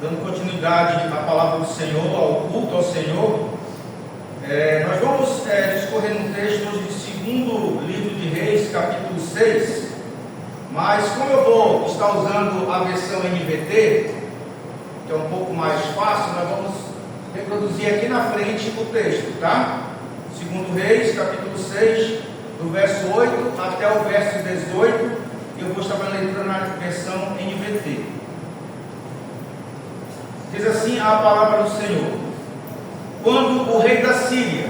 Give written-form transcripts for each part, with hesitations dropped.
Dando continuidade à palavra do Senhor, ao culto ao Senhor, nós vamos discorrer no texto hoje do segundo livro de Reis, capítulo 6, mas como eu vou estar usando a versão NVT, que é um pouco mais fácil, nós vamos reproduzir aqui na frente o texto, tá? Segundo Reis, capítulo 6, do verso 8 até o verso 18, eu vou estar lendo na versão NVT. Diz assim a palavra do Senhor: quando o rei da Síria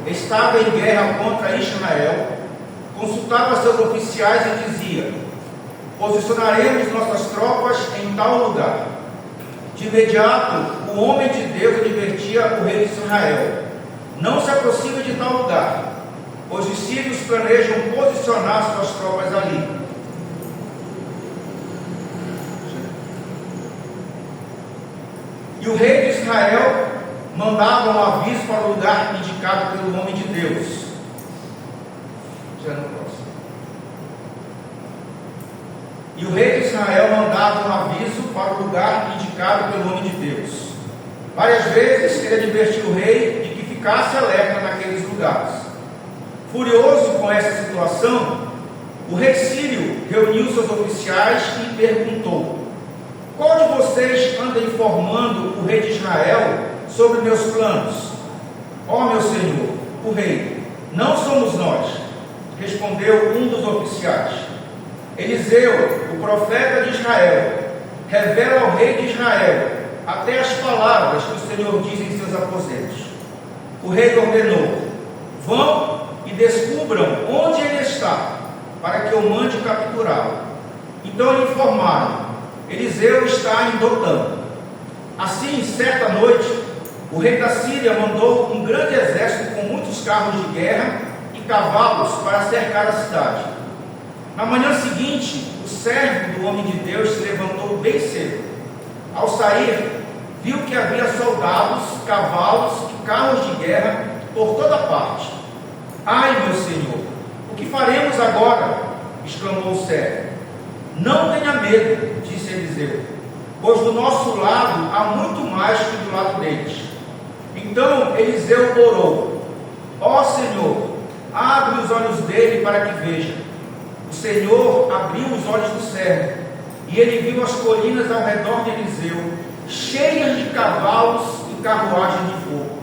estava em guerra contra Israel, consultava seus oficiais e dizia: posicionaremos nossas tropas em tal lugar. De imediato, o homem de Deus advertia o rei de Israel: não se aproxime de tal lugar, pois os sírios planejam posicionar suas tropas ali. E o rei de Israel mandava um aviso para o lugar indicado pelo homem de Deus. Já no próximo. E o rei de Israel mandava um aviso para o lugar indicado pelo homem de Deus. Várias vezes ele advertiu o rei de que ficasse alerta naqueles lugares. Furioso com essa situação, o rei sírio reuniu seus oficiais e perguntou: qual de vocês anda informando o rei de Israel sobre meus planos? Ó meu senhor, o rei, não somos nós, respondeu um dos oficiais. Eliseu, o profeta de Israel, revela ao rei de Israel até as palavras que o Senhor diz em seus aposentos. O rei ordenou: vão e descubram onde ele está, para que eu mande capturá-lo. Então lhe informaram: Eliseu está em Dotã. Assim, certa noite, o rei da Síria mandou um grande exército com muitos carros de guerra e cavalos para cercar a cidade. Na manhã seguinte, o servo do homem de Deus se levantou bem cedo. Ao sair, viu que havia soldados, cavalos e carros de guerra por toda parte. Ai, meu senhor, o que faremos agora? Exclamou o servo. Não tenha medo, disse Eliseu, pois do nosso lado há muito mais que do lado deles. Então Eliseu orou: ó Senhor, abre os olhos dele para que veja. O Senhor abriu os olhos do servo, e ele viu as colinas ao redor de Eliseu, cheias de cavalos e carruagem de fogo.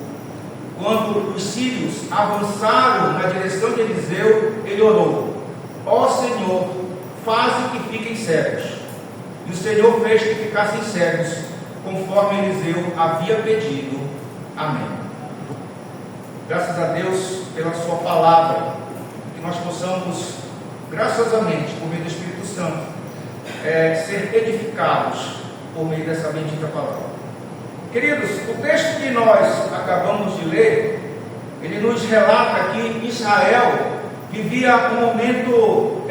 Quando os sírios avançaram na direção de Eliseu, ele orou: ó Senhor, faze que fiquem cegos. E o Senhor fez que ficassem cegos, conforme Eliseu havia pedido. Amém. Graças a Deus pela sua palavra, que nós possamos, graciosamente, por meio do Espírito Santo, ser edificados por meio dessa bendita palavra. Queridos, o texto que nós acabamos de ler, ele nos relata que Israel vivia um momento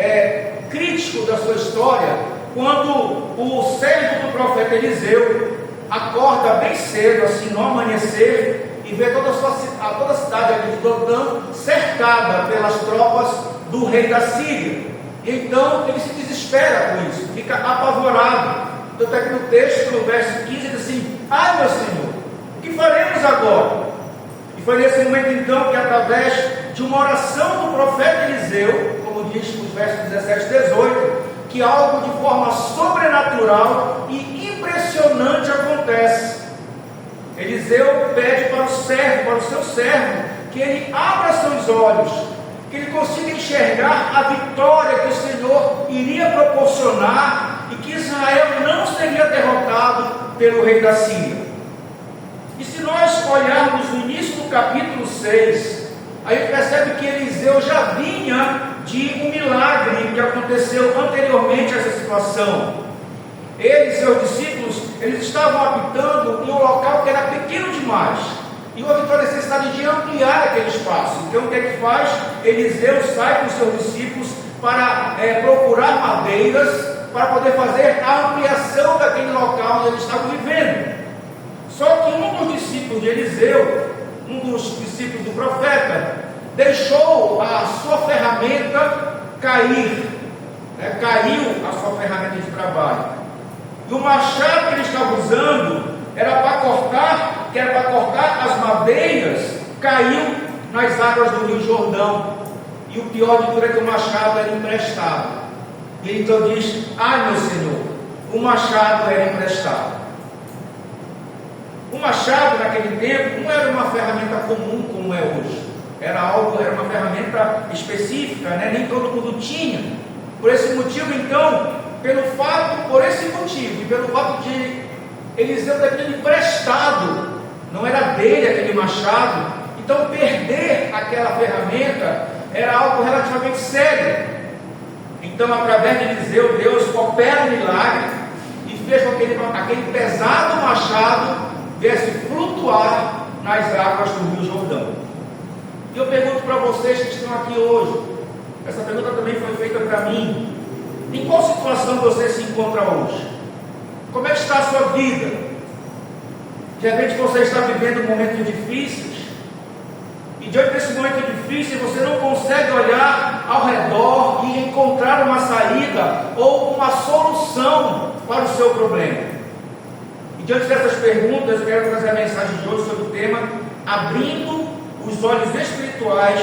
crítico da sua história, quando o servo do profeta Eliseu acorda bem cedo, assim no amanhecer, e vê toda a cidade aqui de Dotã cercada pelas tropas do rei da Síria. E então ele se desespera com isso, fica apavorado. Tanto é que no texto, no verso 15, diz assim: ai meu senhor, o que faremos agora? E foi nesse momento então que, através de uma oração do profeta Eliseu, como diz nos versos 17 e 18, que algo de forma sobrenatural e impressionante acontece. Eliseu pede para o seu servo, que ele abra seus olhos, que ele consiga enxergar a vitória que o Senhor iria proporcionar e que Israel não seria derrotado pelo rei da Síria. E se nós olharmos no início do capítulo 6, a gente percebe que Eliseu já vinha de um milagre que aconteceu anteriormente a essa situação. Ele e seus discípulos, eles estavam habitando em um local que era pequeno demais, e houve toda a necessidade de ampliar aquele espaço. Então o que é que faz? Eliseu sai com seus discípulos para procurar madeiras, para poder fazer a ampliação daquele local onde eles estavam vivendo. Só que um dos discípulos de Eliseu, um dos discípulos do profeta, deixou a sua ferramenta cair, caiu a sua ferramenta de trabalho. E o machado que ele estava usando era para cortar as madeiras, caiu nas águas do Rio Jordão. E o pior de tudo é que o machado era emprestado. E ele então diz: ai, meu Senhor, o machado era emprestado. O machado naquele tempo não era uma ferramenta comum como é hoje. Era uma ferramenta específica, né? Nem todo mundo tinha. Por esse motivo, então, por esse motivo e pelo fato de Eliseu ter aquele emprestado, não era dele aquele machado, então perder aquela ferramenta era algo relativamente sério. Então, através de Eliseu, Deus opera um milagre e fez com que aquele pesado machado viesse flutuar nas águas do Rio Jordão. E eu pergunto para vocês que estão aqui hoje, essa pergunta também foi feita para mim: em qual situação você se encontra hoje? Como é que está a sua vida? De repente você está vivendo momentos difíceis, e diante desse momento difícil você não consegue olhar ao redor e encontrar uma saída ou uma solução para o seu problema. E diante dessas perguntas, eu quero trazer a mensagem de hoje sobre o tema: abrindo os olhos espirituais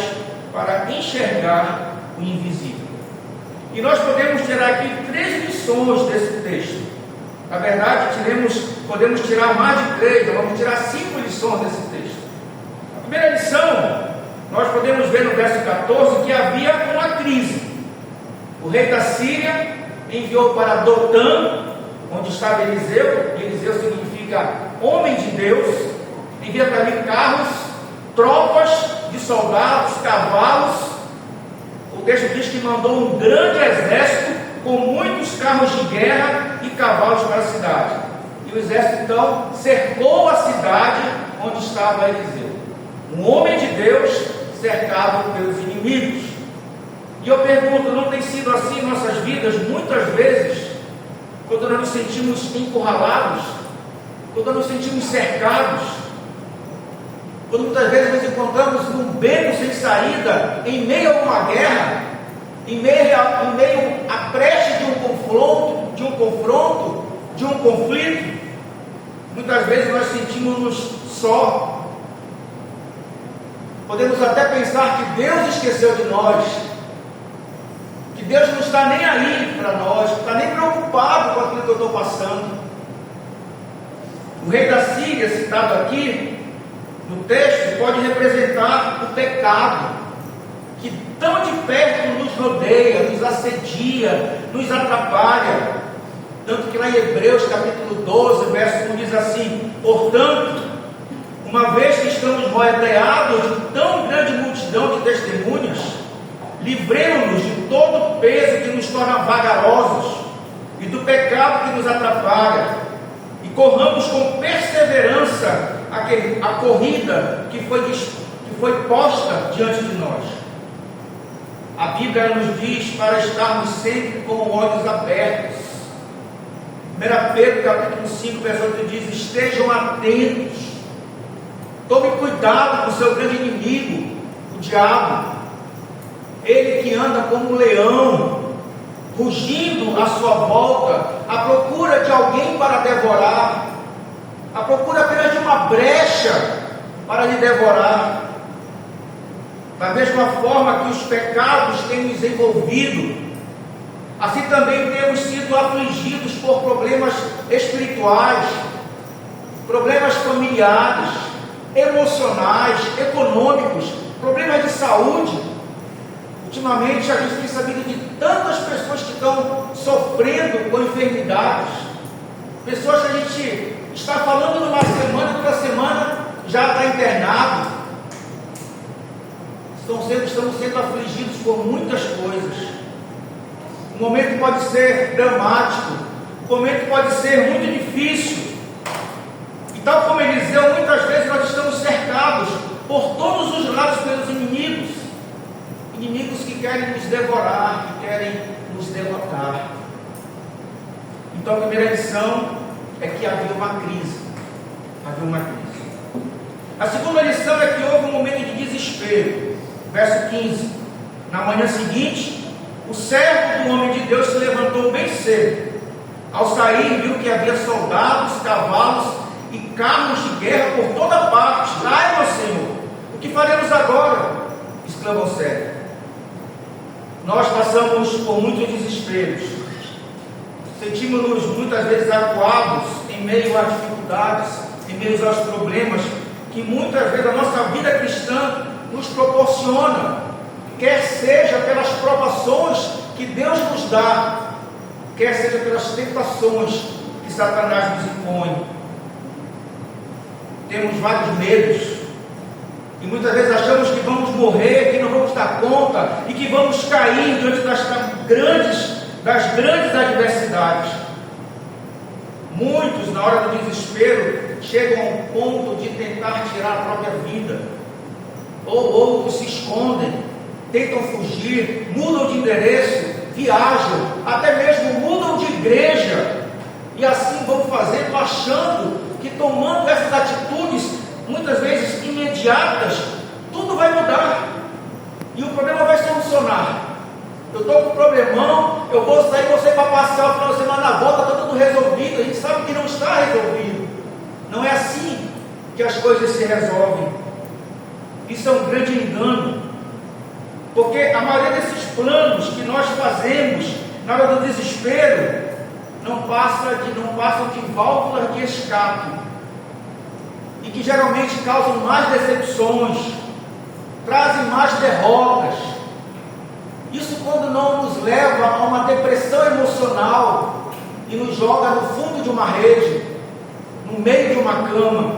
para enxergar o invisível. E nós podemos tirar aqui 3 lições desse texto. Na verdade, podemos tirar mais de 3, vamos tirar 5 lições desse texto. A primeira lição, nós podemos ver no verso 14 que havia uma crise. O rei da Síria enviou para Dotã, onde estava Eliseu, e Eliseu significa homem de Deus, envia para ali carros, tropas de soldados, cavalos. O texto diz que mandou um grande exército com muitos carros de guerra e cavalos para a cidade. E o exército então cercou a cidade onde estava Eliseu. Um homem de Deus cercado pelos inimigos. E eu pergunto, não tem sido assim em nossas vidas muitas vezes, quando nós nos sentimos encurralados, quando nos sentimos cercados, quando muitas vezes nos encontramos num beco sem saída, em meio a uma guerra, em meio à preste de um confronto, de um conflito, muitas vezes nós sentimos-nos só. Podemos até pensar que Deus esqueceu de nós, que Deus não está nem aí para nós, não está nem preocupado com aquilo que eu estou passando. O rei da Síria, citado aqui no texto, pode representar o pecado que tão de perto nos rodeia, nos assedia, nos atrapalha. Tanto que lá em Hebreus capítulo 12, verso 1 diz assim: portanto, uma vez que estamos rodeados de tão grande multidão de testemunhas, livremos-nos de todo o peso que nos torna vagarosos e do pecado que nos atrapalha, e corramos com perseverança a corrida que foi posta diante de nós. A Bíblia nos diz para estarmos sempre com olhos abertos. 1 Pedro capítulo 5, verso 8 diz: estejam atentos, tome cuidado com o seu grande inimigo, o diabo, ele que anda como um leão, rugindo à sua volta, à procura de alguém para devorar, à procura apenas de uma brecha para lhe devorar. Da mesma forma que os pecados têm nos envolvido, assim também temos sido afligidos por problemas espirituais, problemas familiares, emocionais, econômicos, problemas de saúde. Ultimamente a gente tem sabido de tantas pessoas que estão sofrendo com enfermidades, pessoas que a gente está falando numa semana, outra semana já está internado. Estamos sendo afligidos por muitas coisas. O momento pode ser dramático, o momento pode ser muito difícil. E tal como Eliseu, muitas vezes nós estamos cercados por todos os lados pelos inimigos. Inimigos que querem nos devorar, que querem nos derrotar. Então a primeira lição é que havia uma crise. A segunda lição é que houve um momento de desespero. Verso 15: na manhã seguinte, o servo do homem de Deus se levantou bem cedo. Ao sair, viu que que havia soldados, cavalos e carros de guerra por toda parte. Ai, meu Senhor, o que faremos agora? Exclamou Célia. Nós passamos por muitos desesperos. Sentimos-nos muitas vezes acuados em meio às dificuldades, em meio aos problemas que muitas vezes a nossa vida cristã nos proporciona, quer seja pelas provações que Deus nos dá, quer seja pelas tentações que Satanás nos impõe. Temos vários medos e muitas vezes achamos que vamos morrer, que não vamos dar conta e que vamos cair diante das grandes adversidades. Muitos, na hora do desespero, chegam ao ponto de tentar tirar a própria vida, ou outros se escondem, tentam fugir, mudam de endereço, viajam, até mesmo mudam de igreja, e assim vão fazendo, achando que tomando essas atitudes, muitas vezes imediatas, tudo vai mudar, e o problema vai solucionar. Eu estou com um problemão, eu vou sair, você vai passear o final de semana, na volta, está tudo resolvido. A gente sabe que não está resolvido. Não é assim que as coisas se resolvem. Isso é um grande engano, porque a maioria desses planos que nós fazemos na hora do desespero não passam de válvulas de escape, e que geralmente causam mais decepções, trazem mais derrotas. Isso quando não nos leva a uma depressão emocional e nos joga no fundo de uma rede, no meio de uma cama.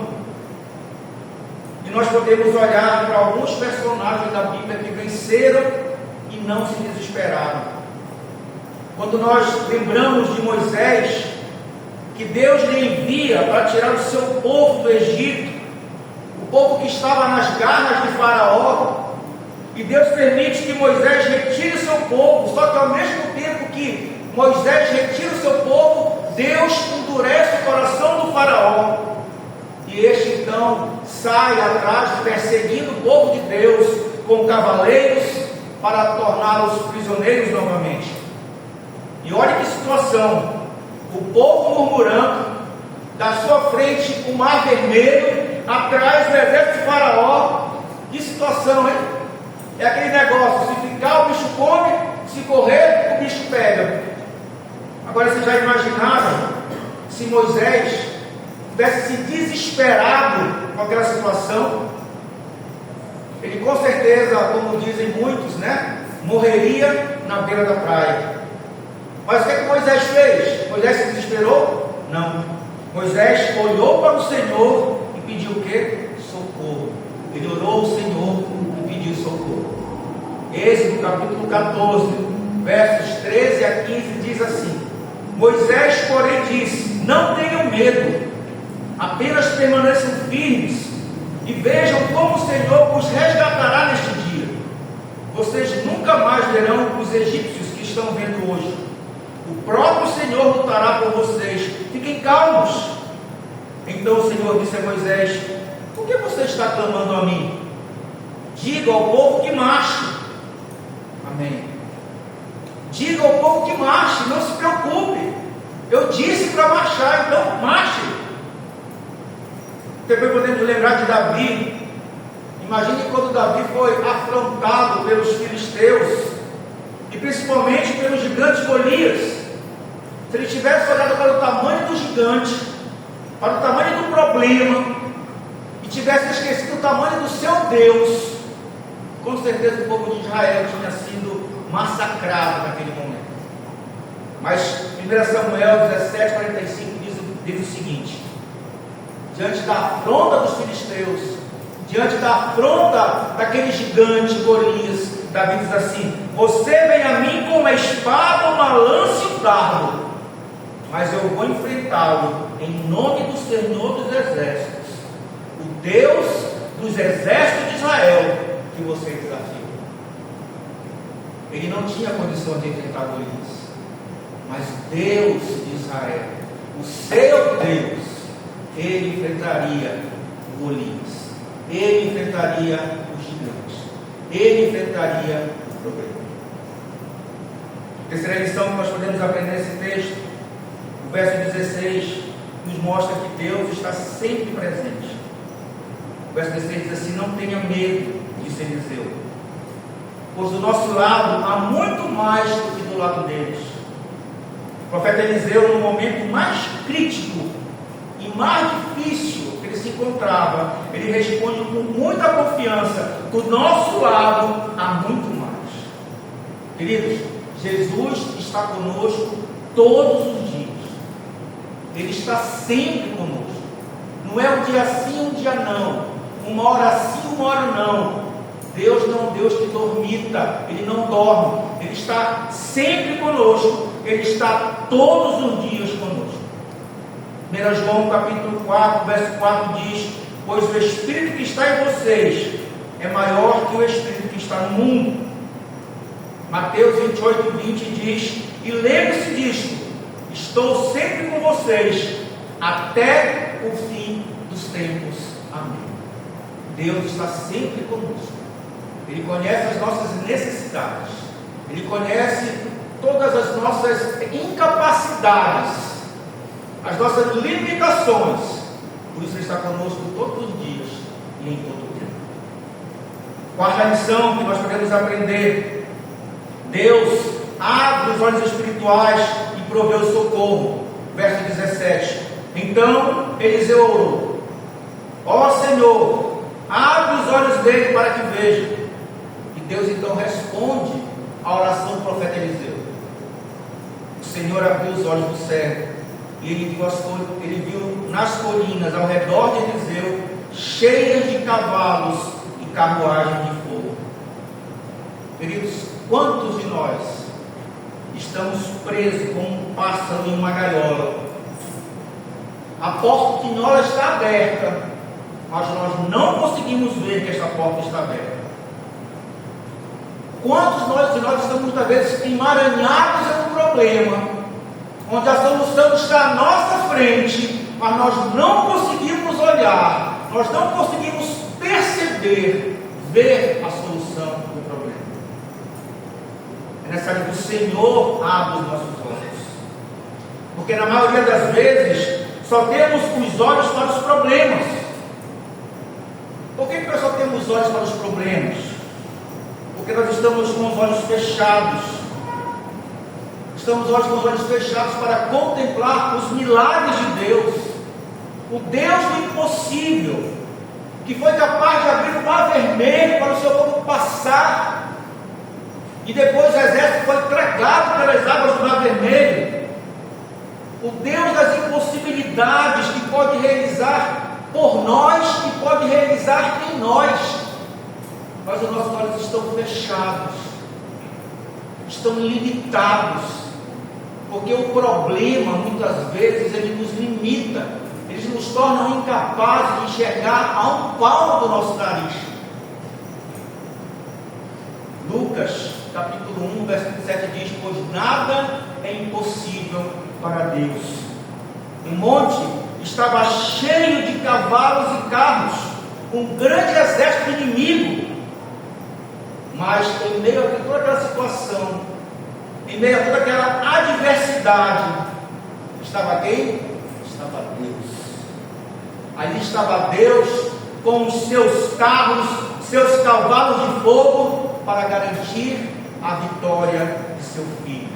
E nós podemos olhar para alguns personagens da Bíblia que venceram e não se desesperaram. Quando nós lembramos de Moisés, que Deus lhe envia para tirar o seu povo do Egito, o povo que estava nas garras de Faraó, e Deus permite que Moisés retire o seu povo, só que ao mesmo tempo que Moisés retira o seu povo, Deus endurece o coração do Faraó, e este então sai atrás, perseguindo o povo de Deus com cavaleiros para torná-los prisioneiros novamente. E olha que situação, o povo murmurando, da sua frente o mar vermelho, atrás o exército de Faraó. Que situação, hein? É aquele negócio, se ficar o bicho come, se correr o bicho pega. Agora vocês já imaginaram se Moisés tivesse se desesperado com aquela situação? Ele com certeza, como dizem muitos, morreria na beira da praia. Mas o que Moisés fez? Moisés se desesperou? Não. Moisés olhou para o Senhor e pediu o quê? Socorro. Ele orou ao Senhor e pediu socorro. Êxodo capítulo 14, versos 13 a 15 diz assim: Moisés, porém, disse: não tenham medo, apenas permaneçam firmes e vejam como o Senhor os resgatará neste dia. Vocês nunca mais verão os egípcios que estão vendo hoje. O próprio Senhor lutará por vocês. Fiquem calmos. Então o Senhor disse a Moisés: por que você está clamando a mim? Diga ao povo que marche. Amém. Diga ao povo que marche, não se preocupe. Eu disse para marchar, então marche. Também podemos lembrar de Davi. Imagine quando Davi foi afrontado pelos filisteus, e principalmente pelo gigante Golias. Se ele tivesse olhado para o tamanho do gigante, para o tamanho do problema, e tivesse esquecido o tamanho do seu Deus, com certeza o povo de Israel tinha sido massacrado naquele momento. Mas 1 Samuel 17:45 diz o seguinte: diante da afronta dos filisteus, diante da afronta daquele gigante Golias, Davi diz assim: você vem a mim com uma espada, uma lança e um dardo, mas eu vou enfrentá-lo em nome do Senhor dos Exércitos, o Deus dos exércitos de Israel, que você desafia. Ele não tinha condição de enfrentar Golias, mas Deus de Israel, o seu Deus, ele enfrentaria Golias, ele enfrentaria os gigantes, ele enfrentaria o problema. Terceira lição que nós podemos aprender nesse texto: O verso 16 nos mostra que Deus está sempre presente. O verso 16 diz assim: não tenha medo, disse Eliseu, pois do nosso lado há muito mais do que do lado deles. O profeta Eliseu, no momento mais crítico e mais difícil que ele se encontrava, ele responde com muita confiança: do nosso lado há muito mais. Queridos, Jesus está conosco todos os dias. Ele está sempre conosco. Não é um dia sim, um dia não, uma hora sim, uma hora não. Deus não é um Deus que dormita, Ele não dorme, Ele está sempre conosco, Ele está todos os dias conosco. 1 João capítulo 4, verso 4 diz: pois o Espírito que está em vocês é maior que o Espírito que está no mundo. Mateus 28, 20 diz: e lembre-se disto, estou sempre com vocês, até o fim dos tempos. Amém. Deus está sempre conosco. Ele conhece as nossas necessidades, Ele conhece todas as nossas incapacidades, as nossas limitações. Por isso Ele está conosco todos os dias e em todo o tempo. Quarta lição que nós podemos aprender: Deus abre os olhos espirituais e provê o socorro. Verso 17: então Eliseu orou: ó Senhor, abre os olhos dele para que veja. E Deus então responde à oração do profeta Eliseu. O Senhor abriu os olhos do servo e ele viu nas colinas ao redor de Eliseu cheias de cavalos e carruagens de fogo. Queridos, quantos de nós estamos presos como um pássaro em uma gaiola? A porta de nós está aberta, mas nós não conseguimos ver que esta porta está aberta. Quantos de nós estamos muitas vezes emaranhados em um problema, onde a solução está à nossa frente, mas nós não conseguimos olhar, nós não conseguimos perceber, ver a solução do problema. É necessário que o Senhor abra os nossos olhos, porque na maioria das vezes só temos os olhos para os problemas. Por que nós só temos os olhos para os problemas? Porque nós estamos com os olhos fechados. Estamos com os olhos fechados para contemplar os milagres de Deus. O Deus do impossível, que foi capaz de abrir o mar vermelho para o seu povo passar, e depois o exército foi tragado pelas águas do mar vermelho. O Deus das impossibilidades, que pode realizar por nós e pode realizar em nós. Mas os nossos olhos estão fechados, estão limitados, porque o problema muitas vezes ele nos limita, eles nos tornam incapazes de enxergar a um palmo do nosso nariz. Lucas capítulo 1, verso 27 diz: pois nada é impossível para Deus. O monte estava cheio de cavalos e carros, um grande exército inimigo. Mas em meio a toda aquela situação, em meio a toda aquela adversidade, estava quem? Estava Deus. Ali estava Deus com os seus carros, seus cavalos de fogo, para garantir a vitória de seu filho.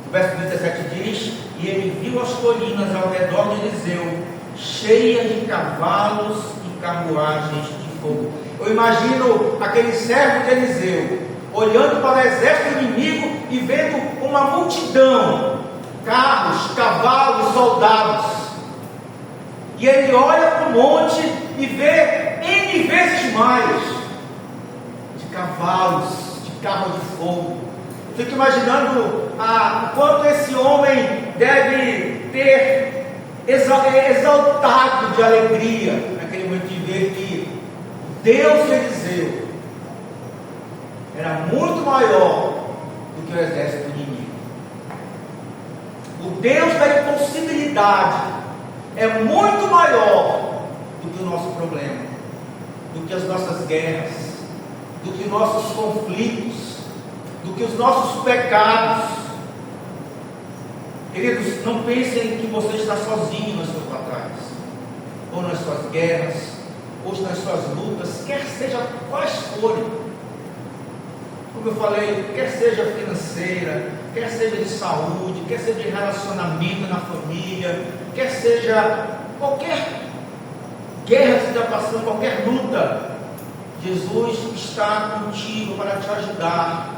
O verso 17 diz: e ele viu as colinas ao redor de Eliseu cheias de cavalos e carruagens de fogo. Eu imagino aquele servo de Eliseu olhando para o exército inimigo e vendo uma multidão, carros, cavalos, soldados. E ele olha para o monte e vê N vezes mais de cavalos, de carros de fogo. Eu fico imaginando o quanto esse homem deve ter exaltado de alegria naquele momento de ver que Deus de Eliseu era muito maior do que o exército inimigo. O Deus da impossibilidade é muito maior do que o nosso problema, do que as nossas guerras, do que os nossos conflitos, do que os nossos pecados. Queridos, não pensem que você está sozinho nas suas batalhas, ou nas suas guerras, ou nas suas lutas, quer seja quais forem. Como eu falei, quer seja financeira, quer seja de saúde, quer seja de relacionamento na família, quer seja qualquer guerra que você está passando, qualquer luta, Jesus está contigo para te ajudar,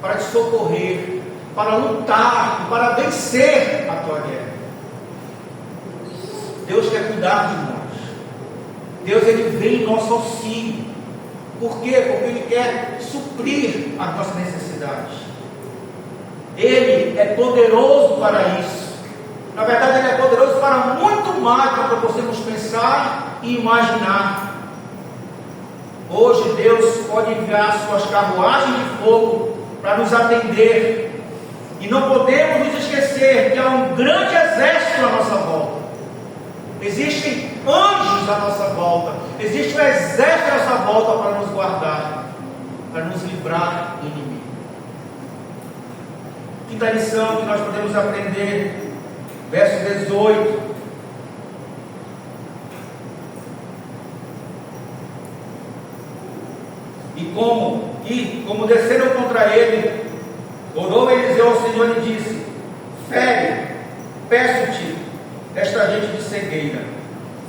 para te socorrer, para lutar, para vencer a tua guerra. Deus quer cuidar de nós. Deus, Ele vem em nosso auxílio. Por quê? Porque Ele quer suprir as nossas necessidades. Ele é poderoso para isso. Na verdade, Ele é poderoso para muito mais do que possamos pensar e imaginar. Hoje Deus pode enviar suas carruagens de fogo para nos atender. E não podemos nos esquecer que há um grande exército à nossa volta. Existem anjos à nossa volta. Existe um exército à nossa volta para nos guardar, para nos livrar do inimigo. Quinta lição que nós podemos aprender, verso 18. E como desceram contra ele, orou Eliseu ao Senhor e disse: fere, peço-te, esta gente de cegueira.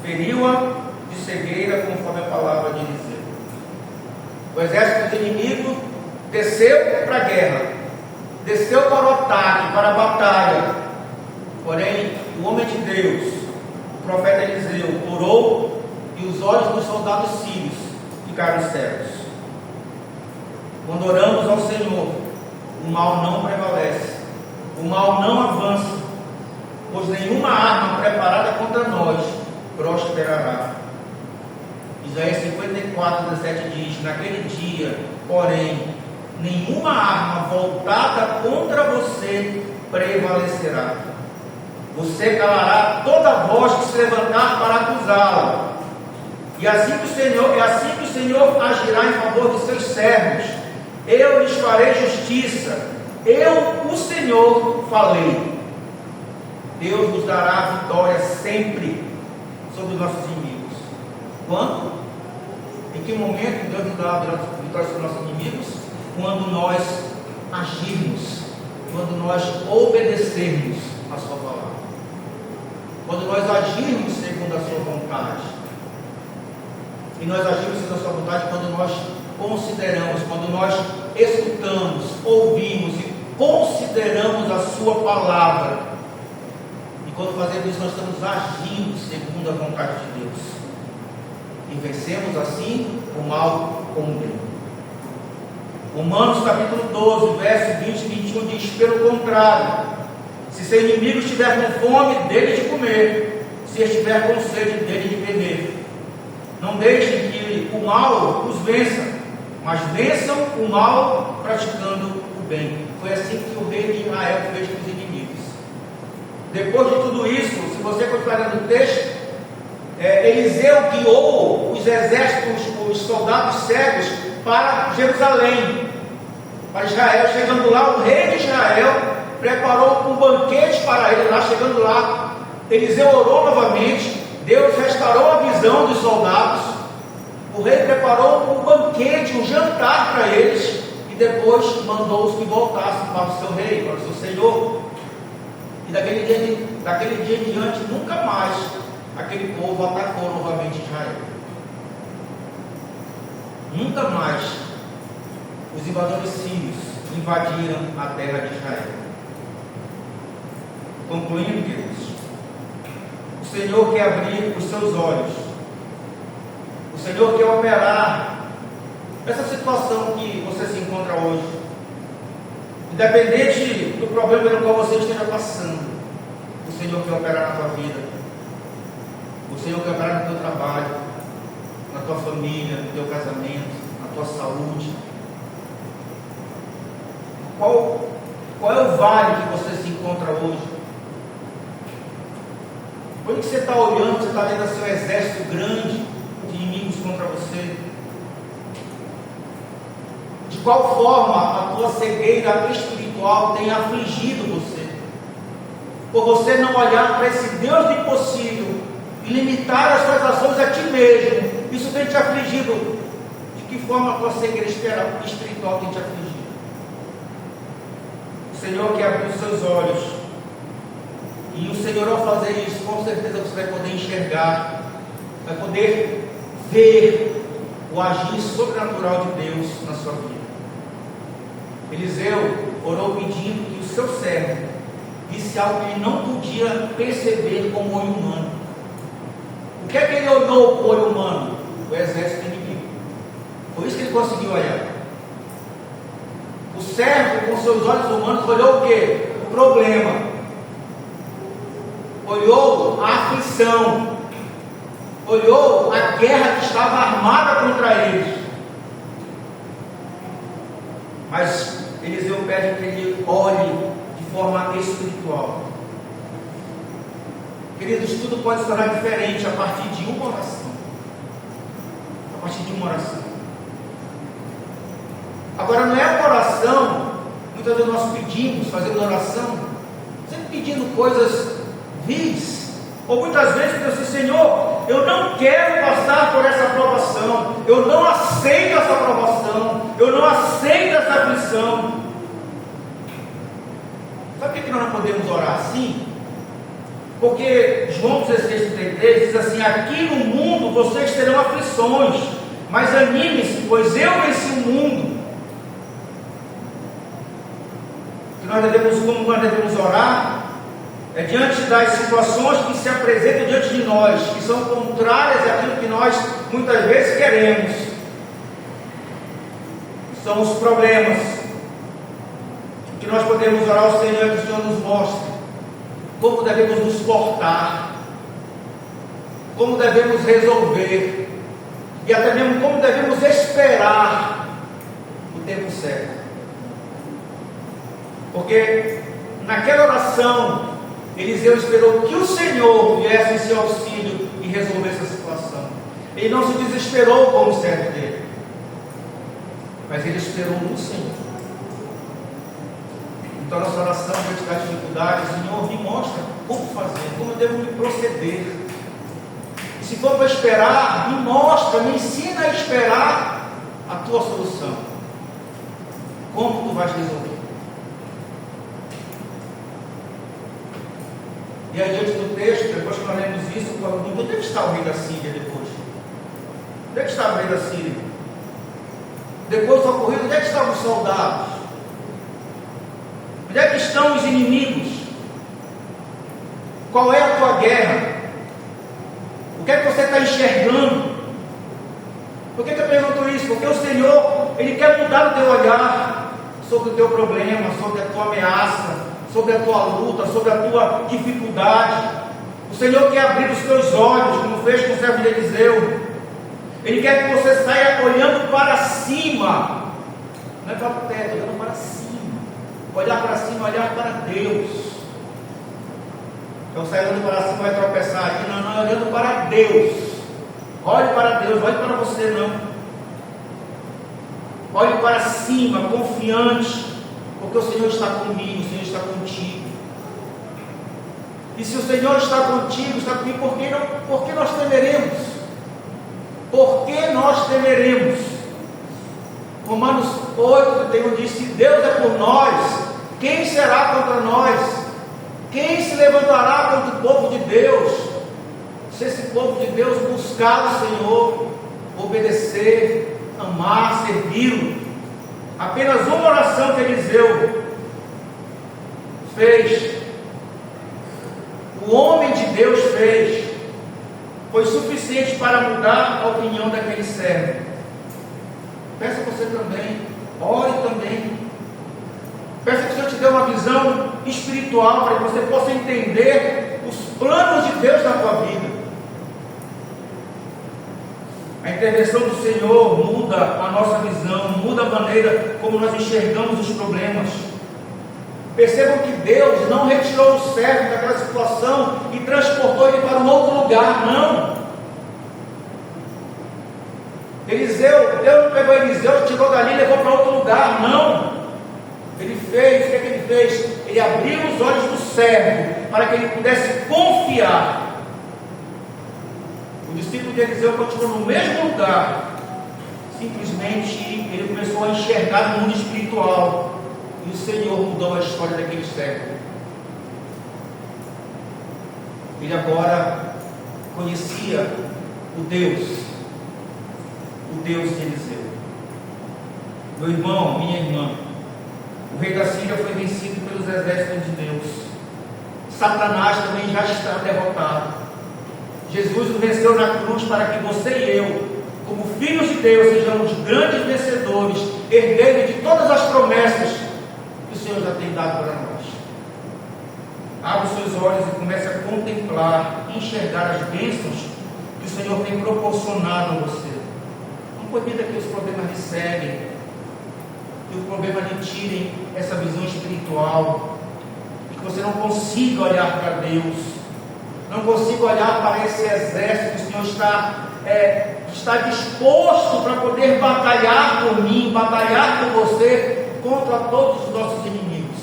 Feriu-a de cegueira, conforme a palavra de Eliseu. O exército do inimigo desceu para a guerra, desceu para o ataque, para a batalha. Porém, o homem de Deus, o profeta Eliseu, orou e os olhos dos soldados sírios ficaram cegos. Quando oramos ao Senhor, o mal não prevalece, o mal não avança, pois nenhuma arma preparada contra nós prosperará. Isaías 54, 17 diz: naquele dia, porém, nenhuma arma voltada contra você prevalecerá. Você calará toda voz que se levantar para acusá-la. E assim que o Senhor agirá em favor de seus servos. Eu lhes farei justiça. Eu, o Senhor, falei. Deus nos dará vitória sempre sobre os nossos inimigos. Quando? Em que momento Deus nos dará vitória sobre os nossos inimigos? Quando nós agirmos, quando nós obedecermos a sua palavra, quando nós agirmos segundo a sua vontade. E nós agimos segundo a sua vontade quando nós consideramos, quando nós escutamos, ouvimos e consideramos a sua palavra. E quando fazemos isso, nós estamos agindo segundo a vontade de Deus. E vencemos assim o mal com o bem. Romanos capítulo 12, verso 20 e 21 diz: pelo contrário, se seu inimigo estiver com fome, dele de comer, se estiver com sede, dele de beber. Não deixem que o mal os vença, mas vençam o mal praticando o bem. Foi assim que o rei de Israel fez com os inimigos. Depois de tudo isso, se você continuar lendo o texto, Eliseu guiou os exércitos, os soldados cegos para Jerusalém, para Israel. Chegando lá, o rei de Israel preparou um banquete para ele. Lá, chegando lá, Eliseu orou novamente. Deus restaurou a visão dos soldados. O rei preparou um banquete, um jantar para eles, e depois mandou-os que voltassem para o seu rei, para o seu senhor. E daquele dia em diante, nunca mais aquele povo atacou novamente Israel. Nunca mais os invasores sírios invadiram a terra de Israel. Concluindo, queridos, o Senhor quer abrir os seus olhos. O Senhor quer operar essa situação que você se encontra hoje. Independente do problema pelo qual você esteja passando, o Senhor quer operar na tua vida. O Senhor quer operar no teu trabalho, na tua família, no teu casamento, na tua saúde. Qual é o vale que você se encontra hoje? Onde você está olhando, você está vendo seu exército grande de inimigos contra você? De qual forma a tua cegueira espiritual tem afligido você? por você não olhar para esse Deus do impossível e limitar as suas ações a ti mesmo. Isso tem te afligido. De que forma a tua cegueira espiritual tem te afligido? O Senhor quer abrir os seus olhos, e o Senhor, ao fazer isso, com certeza você vai poder enxergar, vai poder ver o agir sobrenatural de Deus na sua vida. Eliseu orou pedindo que o seu servo disse algo que ele não podia perceber com o olho humano. O que é que ele olhou com o olho humano? O exército inimigo. Foi isso que ele conseguiu olhar. O servo, com seus olhos humanos, olhou o quê? O problema. Olhou a aflição. Olhou a guerra que estava armada contra eles. Mas Eliseu pede que ele olhe de forma espiritual. Queridos, tudo pode se tornar diferente a partir de uma oração. A partir de uma oração. Agora, não é uma oração, muitas vezes nós pedimos, fazemos oração, sempre pedindo coisas vis, ou muitas vezes pedimos assim: Senhor, eu não quero passar por essa provação, eu não aceito essa provação, eu não aceito essa aflição. Sabe por que nós não podemos orar assim? Porque João 16,33 diz assim: aqui no mundo vocês terão aflições, mas anime-se, pois eu venci o mundo. Como nós devemos orar é diante das situações que se apresentam diante de nós, que são contrárias àquilo que nós muitas vezes queremos. São os problemas que nós podemos orar ao Senhor, que o Senhor nos mostre como devemos nos portar, como devemos resolver, e até mesmo como devemos esperar o tempo certo. Porque naquela oração, Eliseu esperou que o Senhor viesse em seu auxílio e resolvesse a situação. Ele não se desesperou como o servo dele, mas ele esperou no Senhor. Então, a nossa oração diante das dificuldades: Senhor, me mostra como fazer, como eu devo me proceder. E se for para esperar, me mostra, me ensina a esperar a tua solução. Como tu vais resolver? E aí, diante do texto, depois que nós lemos isso, eu pergunto: onde é que está o rei da Síria depois? Onde é que está o rei da Síria? Depois do ocorrido, onde é que estavam os soldados? Onde é que estão os inimigos? Qual é a tua guerra? O que é que você está enxergando? Por que eu pergunto isso? Porque o Senhor, Ele quer mudar o teu olhar sobre o teu problema, sobre a tua ameaça, sobre a tua luta, sobre a tua dificuldade. O Senhor quer abrir os teus olhos, como fez com o servo de Eliseu. Ele quer que você saia olhando para cima, não é para o teto, olhando para cima. Olhar para cima, olhar para Deus. Então, sair olhando para cima vai tropeçar aqui. Não, olhando para Deus. Olhe para Deus, olhe para você não. Olhe para cima, confiante, porque o Senhor está comigo, o Senhor está contigo. E se o Senhor está contigo, está comigo, por que nós temeremos? Por que nós temeremos? Romanos 8:31 diz: se Deus é por nós, quem será contra nós? Quem se levantará contra o povo de Deus? Se esse povo de Deus buscar o Senhor, obedecer, amar, servi-lo. Apenas uma oração que Eliseu fez, o homem de Deus fez, foi suficiente para mudar a opinião daquele servo. Peça você também, ore também. Peça que o Senhor te dê uma visão espiritual para que você possa entender os planos de Deus na tua vida. A intervenção do Senhor muda a nossa visão, muda a maneira como nós enxergamos os problemas. Percebam que Deus não retirou o servo daquela situação e transportou ele para um outro lugar, não. Deus não pegou Eliseu, tirou dali e levou para outro lugar, não. Ele fez, o que é que ele fez? Ele abriu os olhos do servo para que ele pudesse confiar. O discípulo de Eliseu continuou no mesmo lugar. Simplesmente ele começou a enxergar no mundo espiritual. E o Senhor mudou a história daquele servo. Ele agora conhecia o Deus de Eliseu. Meu irmão, minha irmã, o rei da Síria foi vencido pelos exércitos de Deus. Satanás também já está derrotado. Jesus o venceu na cruz para que você e eu, como filhos de Deus, sejamos grandes vencedores, herdeiros de todas as promessas que o Senhor já tem dado para nós. Abra os seus olhos e comece a contemplar, enxergar as bênçãos que o Senhor tem proporcionado a você. Não permita que os problemas lhe ceguem, que os problemas lhe tirem essa visão espiritual, que você não consiga olhar para Deus, não consiga olhar para esse exército que o Senhor está disposto para poder batalhar por mim, batalhar por você, contra todos os nossos inimigos.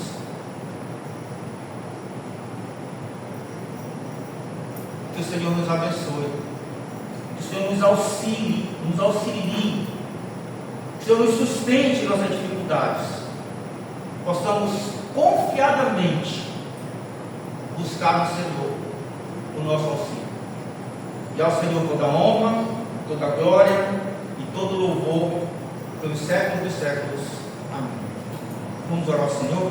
Que o Senhor nos abençoe, que o Senhor nos auxilie, que o Senhor nos sustente em nossas dificuldades, possamos confiadamente buscar no Senhor o nosso auxílio. E ao Senhor toda a honra, toda a glória e todo louvor pelos séculos dos séculos. Amém. Vamos orar ao Senhor.